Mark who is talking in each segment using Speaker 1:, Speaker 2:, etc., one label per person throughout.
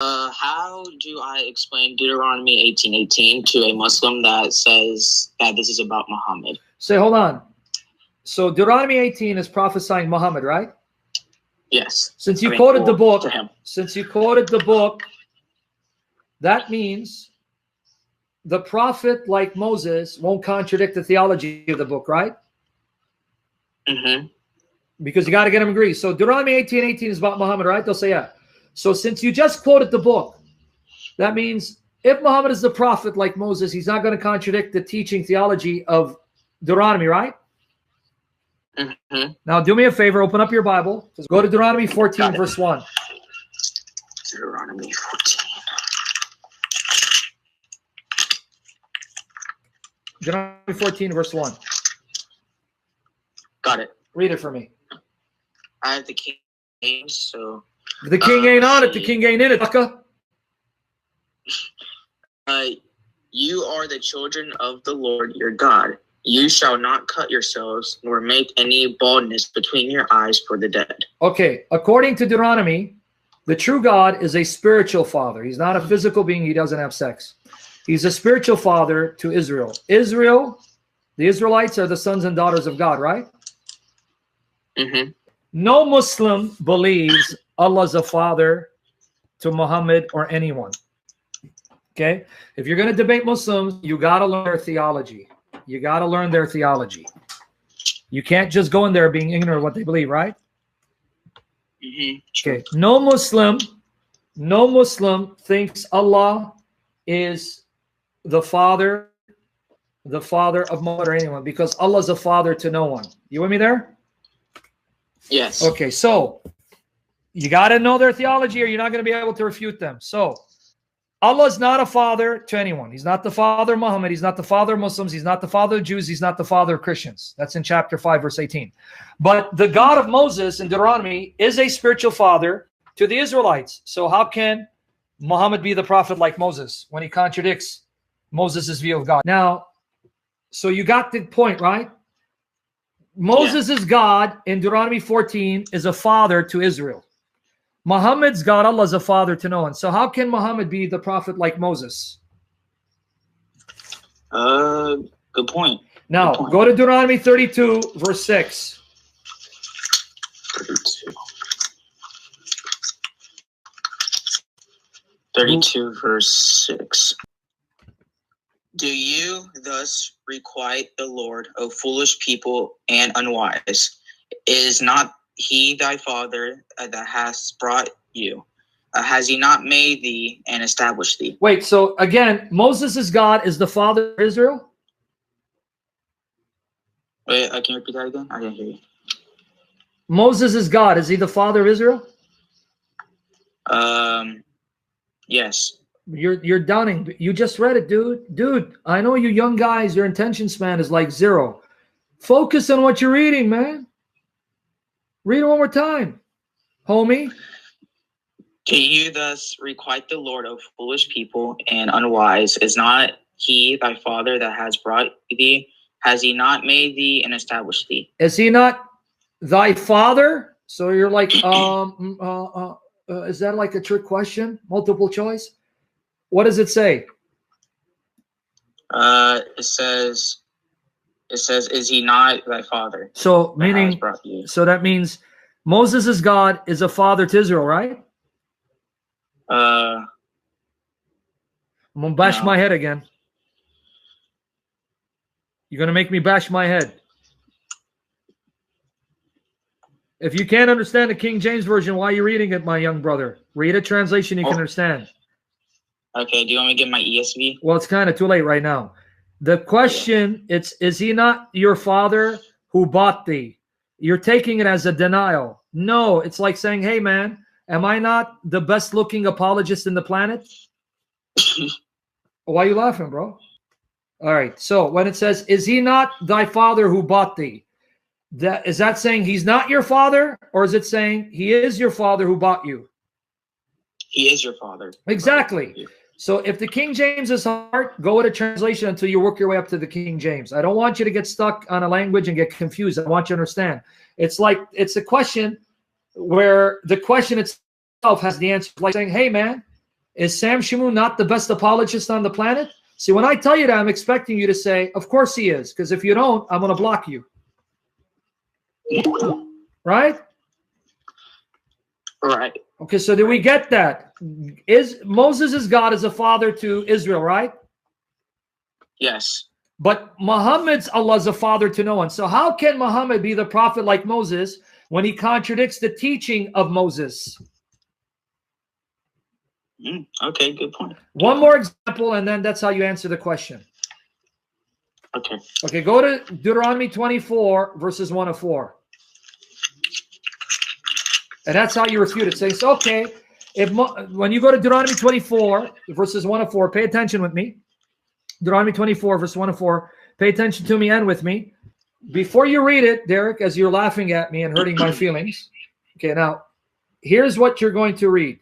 Speaker 1: How do I explain Deuteronomy 18:18 to a Muslim that says that this is about Muhammad?
Speaker 2: Say, hold on. So Deuteronomy 18 is prophesying Muhammad, right?
Speaker 1: Yes.
Speaker 2: Since you quoted the book, that means the prophet, like Moses, won't contradict the theology of the book, right?
Speaker 1: Mm-hmm.
Speaker 2: Because you got to get them agree. So Deuteronomy 18:18 is about Muhammad, right? They'll say, yeah. So since you just quoted the book, that means if Muhammad is the prophet like Moses, he's not going to contradict the teaching theology of Deuteronomy, right?
Speaker 1: Mm-hmm.
Speaker 2: Now do me a favor, open up your Bible. Just go to Deuteronomy 14, verse 1.
Speaker 1: Deuteronomy 14.
Speaker 2: Deuteronomy 14, verse 1.
Speaker 1: Got it.
Speaker 2: Read it for me.
Speaker 1: I have the King James, so...
Speaker 2: The king ain't on it, the king ain't in it, sucker.
Speaker 1: You are the children of the Lord your God. You shall not cut yourselves, nor make any baldness between your eyes for the dead.
Speaker 2: Okay, according to Deuteronomy, the true God is a spiritual father. He's not a physical being. He doesn't have sex. He's a spiritual father to Israel. Israel, the Israelites are the sons and daughters of God, right?
Speaker 1: Mm-hmm.
Speaker 2: No Muslim believes Allah's a father to Muhammad or anyone. Okay? If you're going to debate Muslims, you got to learn their theology. You got to learn their theology. You can't just go in there being ignorant of what they believe, right?
Speaker 1: Mm-hmm.
Speaker 2: Okay. No Muslim thinks Allah is the father of Muhammad or anyone, because Allah is a father to no one. You with me there?
Speaker 1: Yes.
Speaker 2: Okay, so you got to know their theology or you're not going to be able to refute them. So Allah is not a father to anyone. He's not the father of Muhammad. He's not the father of Muslims. He's not the father of Jews. He's not the father of Christians. That's in chapter 5, verse 18. But the God of Moses in Deuteronomy is a spiritual father to the Israelites. So how can Muhammad be the prophet like Moses when he contradicts Moses' view of God? Now, so you got the point, right? Moses' God in Deuteronomy 14 is a father to Israel. Muhammad's God, Allah, is a father to no one. So how can Muhammad be the prophet like Moses?
Speaker 1: Good point.
Speaker 2: Now, go to Deuteronomy 32, verse 6.
Speaker 1: 32, verse 6. Do you thus requite the Lord, O foolish people and unwise? Is not he thy father that has brought you? Has he not made thee and established thee?
Speaker 2: Wait, so again, Moses' God is the father of Israel?
Speaker 1: Wait, can you repeat that again? I didn't hear you.
Speaker 2: Moses' God, is he the father of Israel?
Speaker 1: Yes.
Speaker 2: You're downing. You just read it, dude. Dude, I know you young guys, your attention span is like 0. Focus on what you're reading, man. Read it one more time, homie.
Speaker 1: Do you thus requite the Lord, O foolish people and unwise? Is not he thy father that has brought thee? Has he not made thee and established thee?
Speaker 2: Is he not thy father? So you're like, is that like a trick question? Multiple choice? What does it say?
Speaker 1: It says, is he not thy father?
Speaker 2: So meaning, so that means Moses' God is a father to Israel, right? I'm gonna bash my head again. You're gonna make me bash my head. If you can't understand the King James Version, why are you reading it, my young brother? Read a translation you can understand.
Speaker 1: Okay, do you want me to get my ESV?
Speaker 2: Well, it's kind of too late right now. The question, is he not your father who bought thee? You're taking it as a denial. No, it's like saying, hey, man, am I not the best looking apologist in the planet? Why are you laughing, bro? All right, so when it says, is he not thy father who bought thee? Is that saying he's not your father? Or is it saying he is your father who bought you?
Speaker 1: He is your father.
Speaker 2: Exactly. So if the King James is hard, go with a translation until you work your way up to the King James. I don't want you to get stuck on a language and get confused. I want you to understand. It's like, it's a question where the question itself has the answer. Like saying, hey, man, Is Sam Shamoun not the best apologist on the planet? See, when I tell you that, I'm expecting you to say, of course he is, because if you don't, I'm going to block you. Right?
Speaker 1: Right.
Speaker 2: Okay, so do we get that? Moses is God as a father to Israel, right?
Speaker 1: Yes.
Speaker 2: But Muhammad's Allah is a father to no one. So how can Muhammad be the prophet like Moses when he contradicts the teaching of Moses?
Speaker 1: Okay, good point.
Speaker 2: One more example, and then that's how you answer the question.
Speaker 1: Okay.
Speaker 2: Okay, go to Deuteronomy 24, verses 1 to 4. And that's how you refute it. Say, so, okay, when you go to Deuteronomy 24, verses 1 to 4, pay attention with me. Deuteronomy 24, verse 1 to 4. Pay attention to me and with me. Before you read it, Derek, as you're laughing at me and hurting my feelings. Okay, now, here's what you're going to read.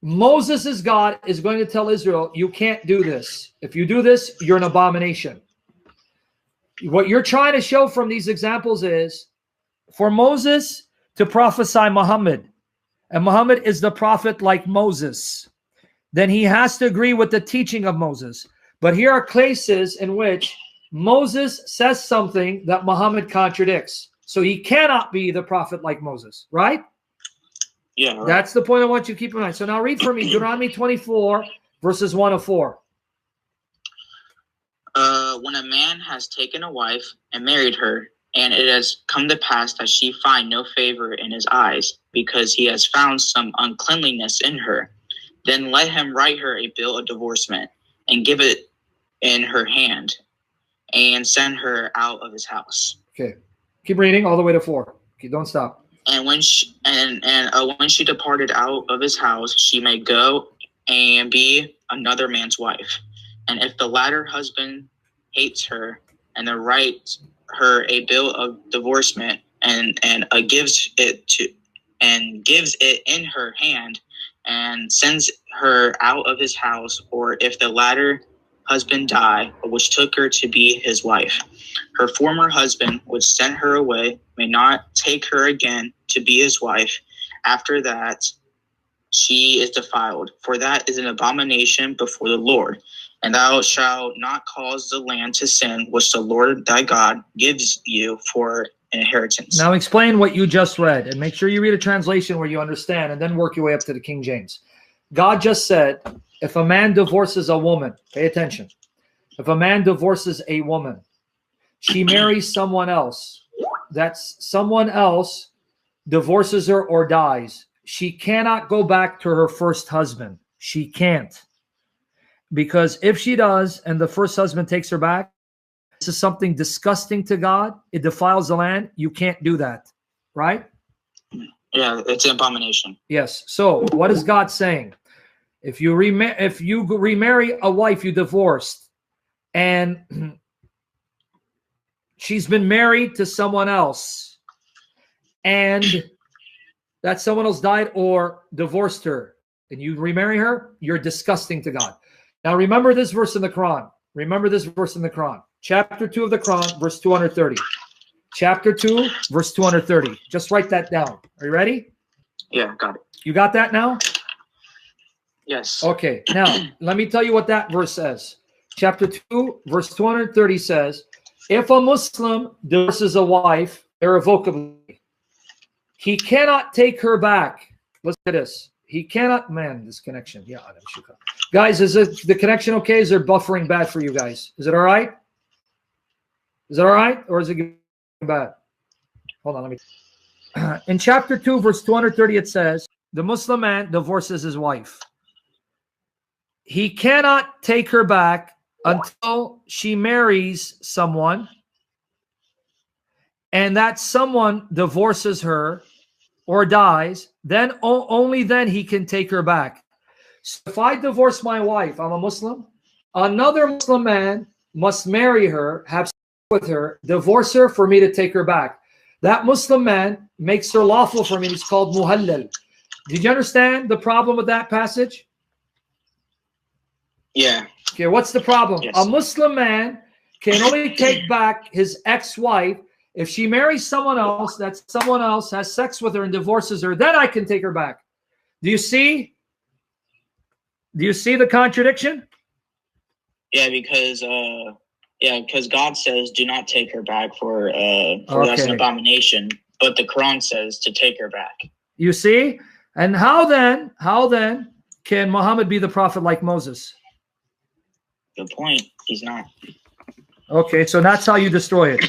Speaker 2: Moses' God is going to tell Israel, you can't do this. If you do this, you're an abomination. What you're trying to show from these examples is, for Moses to prophesy Muhammad, and Muhammad is the prophet like Moses, then he has to agree with the teaching of Moses. But here are cases in which Moses says something that Muhammad contradicts. So he cannot be the prophet like Moses, right?
Speaker 1: Yeah. Right.
Speaker 2: That's the point I want you to keep in mind. So now read for me Deuteronomy 24, verses 1 to 4.
Speaker 1: When a man has taken a wife and married her, and it has come to pass that she find no favor in his eyes, because he has found some uncleanliness in her, then let him write her a bill of divorcement, and give it in her hand, and send her out of his house.
Speaker 2: Okay. Keep reading all the way to 4. Okay, don't stop.
Speaker 1: And when she departed out of his house, she may go and be another man's wife. And if the latter husband hates her, and then writes her a bill of divorcement, and gives it in her hand, and sends her out of his house, or if the latter husband die, which took her to be his wife, her former husband, which sent her away, may not take her again to be his wife. After that, she is defiled, for that is an abomination before the Lord. And thou shalt not cause the land to sin, which the Lord thy God gives you for inheritance.
Speaker 2: Now explain what you just read, and make sure you read a translation where you understand, and then work your way up to the King James. God just said, if a man divorces a woman, pay attention. If a man divorces a woman, she marries someone else. That's someone else divorces her or dies. She cannot go back to her first husband. She can't. Because if she does, and the first husband takes her back, this is something disgusting to God. It defiles the land. You can't do that. Right?
Speaker 1: Yeah, it's an abomination.
Speaker 2: Yes. So what is God saying? If you remarry a wife you divorced, and she's been married to someone else, and that someone else died or divorced her, and you remarry her, you're disgusting to God. Now remember this verse in the Quran. Remember this verse in the Quran. Chapter 2 of the Quran, verse 230. Chapter 2, verse 230. Just write that down. Are you ready?
Speaker 1: Yeah, got it.
Speaker 2: You got that now?
Speaker 1: Yes.
Speaker 2: Okay. Now, let me tell you what that verse says. Chapter 2, verse 230 says, if a Muslim divorces a wife irrevocably, he cannot take her back. Listen to this. He cannot, man, this connection. Yeah, guys, is the connection okay? Is there buffering bad for you guys? Is it all right? Is it all right? Or is it getting bad? Hold on, let me. In chapter 2, verse 230, it says, the Muslim man divorces his wife. He cannot take her back until she marries someone, and that someone divorces her or dies, then only then he can take her back. So if I divorce my wife, I'm a Muslim, another Muslim man must marry her, have sex with her, divorce her for me to take her back. That Muslim man makes her lawful for me. It's called muhallal. Did you understand the problem with that passage?
Speaker 1: Yeah.
Speaker 2: Okay, what's the problem?
Speaker 1: Yes.
Speaker 2: A Muslim man can only take back his ex-wife if she marries someone else, that someone else has sex with her and divorces her, then I can take her back. Do you see? Do you see the contradiction?
Speaker 1: Yeah, because God says, "Do not take her back, for that's an
Speaker 2: Okay.
Speaker 1: abomination." But the Quran says to take her back.
Speaker 2: You see? And how then can Muhammad be the prophet like Moses?
Speaker 1: Good point. He's not.
Speaker 2: Okay, so that's how you destroy it.